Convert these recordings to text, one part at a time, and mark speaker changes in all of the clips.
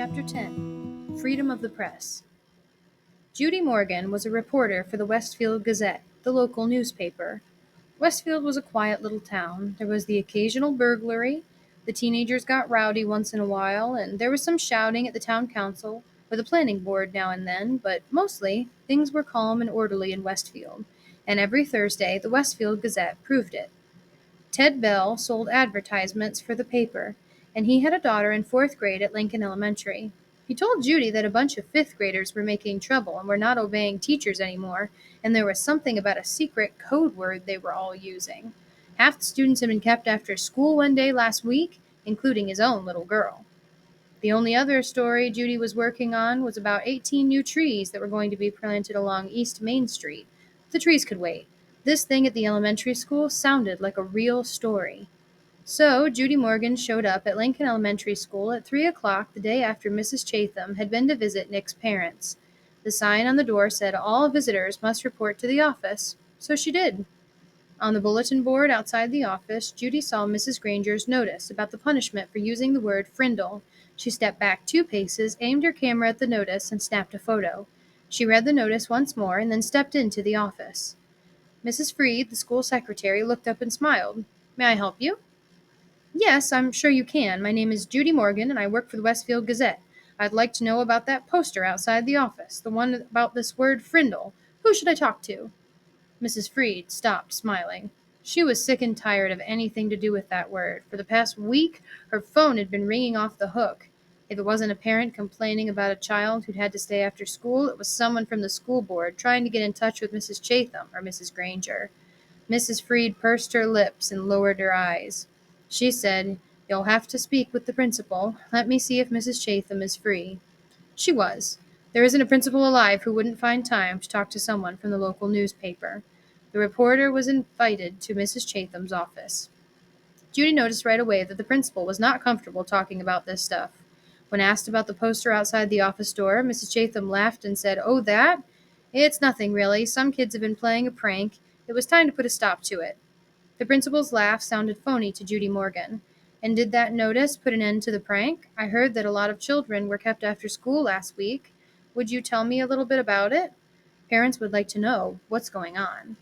Speaker 1: Chapter 10 Freedom of the Press. Judy Morgan was a reporter for the Westfield Gazette, the local newspaper. Westfield was a quiet little town. There was the occasional burglary, the teenagers got rowdy once in a while, and there was some shouting at the town council or the planning board now and then, but mostly things were calm and orderly in Westfield, and every Thursday the Westfield Gazette proved it. Ted Bell sold advertisements for the paper, and he had a daughter in 4th grade at Lincoln Elementary. He told Judy that a bunch of 5th graders were making trouble and were not obeying teachers anymore, and there was something about a secret code word they were all using. Half the students had been kept after school one day last week, including his own little girl. The only other story Judy was working on was about 18 new trees that were going to be planted along East Main Street. The trees could wait. This thing at the elementary school sounded like a real story. So Judy Morgan showed up at Lincoln Elementary School at 3 o'clock the day after Mrs. Chatham had been to visit Nick's parents. The sign on the door said all visitors must report to the office, so she did. On the bulletin board outside the office, Judy saw Mrs. Granger's notice about the punishment for using the word Frindle. She stepped back 2 paces, aimed her camera at the notice, and snapped a photo. She read the notice once more and then stepped into the office. Mrs. Freed, the school secretary, looked up and smiled. "May I help you?" "Yes, I'm sure you can. My name is Judy Morgan, and I work for the Westfield Gazette. I'd like to know about that poster outside the office, the one about this word Frindle. Who should I talk to?" Mrs. Freed stopped smiling. She was sick and tired of anything to do with that word. For the past week, her phone had been ringing off the hook. If it wasn't a parent complaining about a child who'd had to stay after school, it was someone from the school board trying to get in touch with Mrs. Chatham or Mrs. Granger. Mrs. Freed pursed her lips and lowered her eyes. She said, "You'll have to speak with the principal. Let me see if Mrs. Chatham is free." She was. There isn't a principal alive who wouldn't find time to talk to someone from the local newspaper. The reporter was invited to Mrs. Chatham's office. Judy noticed right away that the principal was not comfortable talking about this stuff. When asked about the poster outside the office door, Mrs. Chatham laughed and said, "Oh, that? It's nothing, really. Some kids have been playing a prank. It was time to put a stop to it." The principal's laugh sounded phony to Judy Morgan. "And did that notice put an end to the prank? I heard that a lot of children were kept after school last week. Would you tell me a little bit about it? Parents would like to know what's going on."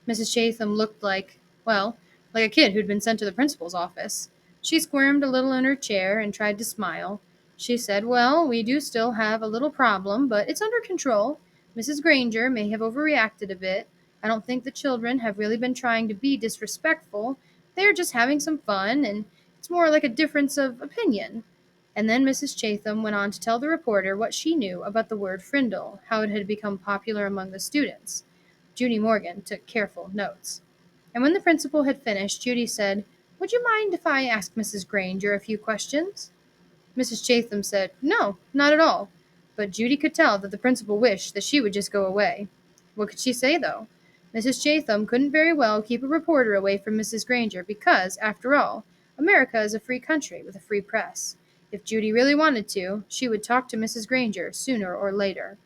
Speaker 1: Mrs. Chatham looked like a kid who'd been sent to the principal's office. She squirmed a little in her chair and tried to smile. She said, "Well, we do still have a little problem, but it's under control. Mrs. Granger may have overreacted a bit. I don't think the children have really been trying to be disrespectful. They're just having some fun, and it's more like a difference of opinion." And then Mrs. Chatham went on to tell the reporter what she knew about the word Frindle, how it had become popular among the students. Judy Morgan took careful notes. And when the principal had finished, Judy said, "Would you mind if I asked Mrs. Granger a few questions?" Mrs. Chatham said, "No, not at all." But Judy could tell that the principal wished that she would just go away. What could she say, though? Mrs. Chatham couldn't very well keep a reporter away from Mrs. Granger because, after all, America is a free country with a free press. If Judy really wanted to, she would talk to Mrs. Granger sooner or later.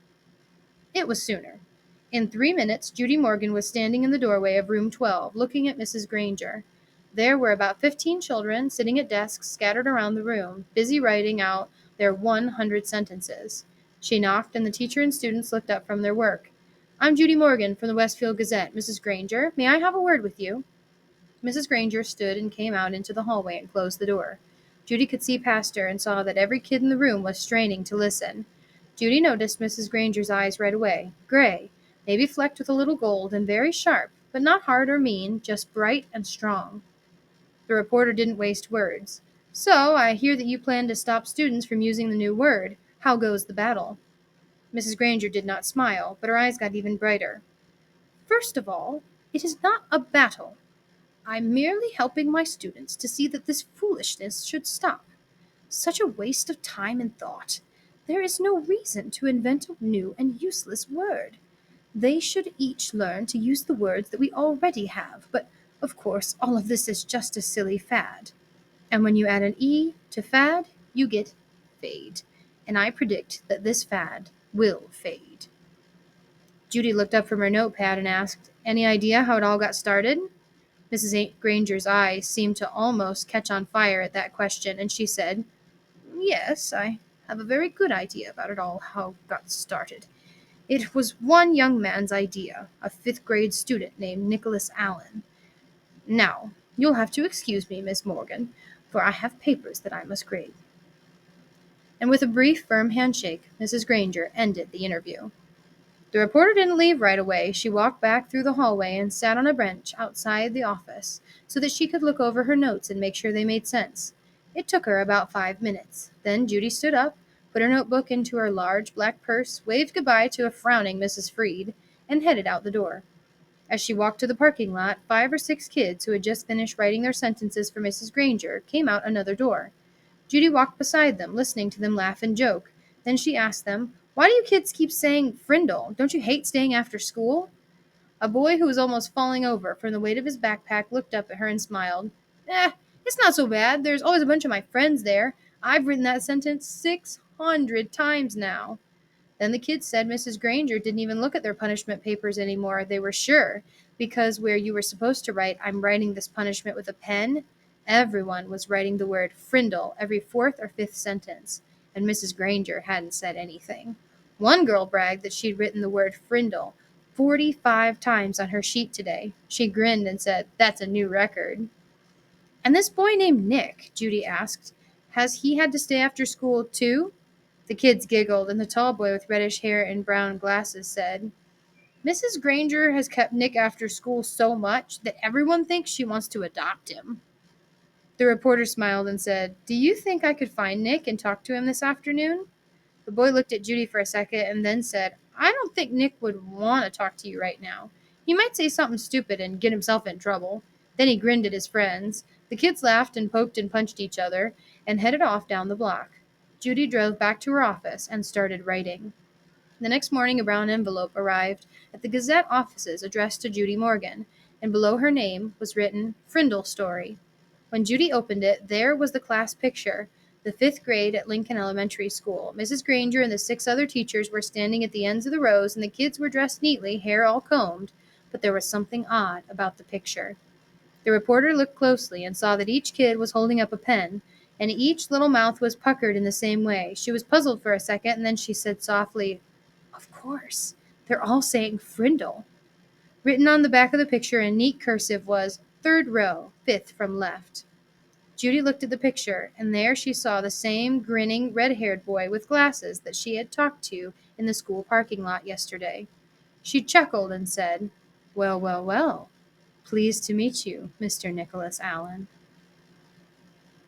Speaker 1: It was sooner. In 3 minutes, Judy Morgan was standing in the doorway of room 12, looking at Mrs. Granger. There were about 15 children sitting at desks scattered around the room, busy writing out their 100 sentences. She knocked, and the teacher and students looked up from their work. "I'm Judy Morgan from the Westfield Gazette. Mrs. Granger, may I have a word with you?" Mrs. Granger stood and came out into the hallway and closed the door. Judy could see past her and saw that every kid in the room was straining to listen. Judy noticed Mrs. Granger's eyes right away. Gray, maybe flecked with a little gold, and very sharp, but not hard or mean, just bright and strong. The reporter didn't waste words. "So, I hear that you plan to stop students from using the new word. How goes the battle?" Mrs. Granger did not smile, but her eyes got even brighter. "First of all, it is not a battle. I'm merely helping my students to see that this foolishness should stop. Such a waste of time and thought. There is no reason to invent a new and useless word. They should each learn to use the words that we already have, but, of course, all of this is just a silly fad. And when you add an E to fad, you get fade. And I predict that this fad will fade." Judy looked up from her notepad and asked, "Any idea how it all got started?" Mrs. Granger's eyes seemed to almost catch on fire at that question, and she said, "Yes, I have a very good idea about it all, how it got started. It was one young man's idea, a fifth-grade student named Nicholas Allen. Now, you'll have to excuse me, Miss Morgan, for I have papers that I must grade." And with a brief, firm handshake, Mrs. Granger ended the interview. The reporter didn't leave right away. She walked back through the hallway and sat on a bench outside the office so that she could look over her notes and make sure they made sense. It took her about 5 minutes. Then Judy stood up, put her notebook into her large black purse, waved goodbye to a frowning Mrs. Freed, and headed out the door. As she walked to the parking lot, 5 or 6 kids who had just finished writing their sentences for Mrs. Granger came out another door. Judy walked beside them, listening to them laugh and joke. Then she asked them, "Why do you kids keep saying Frindle? Don't you hate staying after school?" A boy who was almost falling over from the weight of his backpack looked up at her and smiled. It's not so bad. There's always a bunch of my friends there. I've written that sentence 600 times now." Then the kids said Mrs. Granger didn't even look at their punishment papers anymore. They were sure, because where you were supposed to write, "I'm writing this punishment with a pen," everyone was writing the word Frindle every fourth or fifth sentence, and Mrs. Granger hadn't said anything. One girl bragged that she'd written the word Frindle 45 times on her sheet today. She grinned and said, "That's a new record." "And this boy named Nick," Judy asked, "has he had to stay after school too?" The kids giggled, and the tall boy with reddish hair and brown glasses said, "Mrs. Granger has kept Nick after school so much that everyone thinks she wants to adopt him." The reporter smiled and said, "Do you think I could find Nick and talk to him this afternoon?" The boy looked at Judy for a second and then said, "I don't think Nick would want to talk to you right now. He might say something stupid and get himself in trouble." Then he grinned at his friends. The kids laughed and poked and punched each other and headed off down the block. Judy drove back to her office and started writing. The next morning a brown envelope arrived at the Gazette offices addressed to Judy Morgan, and below her name was written, "Frindle Story." When Judy opened it, there was the class picture, the 5th grade at Lincoln Elementary School. Mrs. Granger and the 6 other teachers were standing at the ends of the rows, and the kids were dressed neatly, hair all combed, but there was something odd about the picture. The reporter looked closely and saw that each kid was holding up a pen, and each little mouth was puckered in the same way. She was puzzled for a second, and then she said softly, "Of course, they're all saying Frindle." Written on the back of the picture in neat cursive was, "Third row, 5th from left." Judy looked at the picture, and there she saw the same grinning, red-haired boy with glasses that she had talked to in the school parking lot yesterday. She chuckled and said, "Well, well, well. Pleased to meet you, Mr. Nicholas Allen."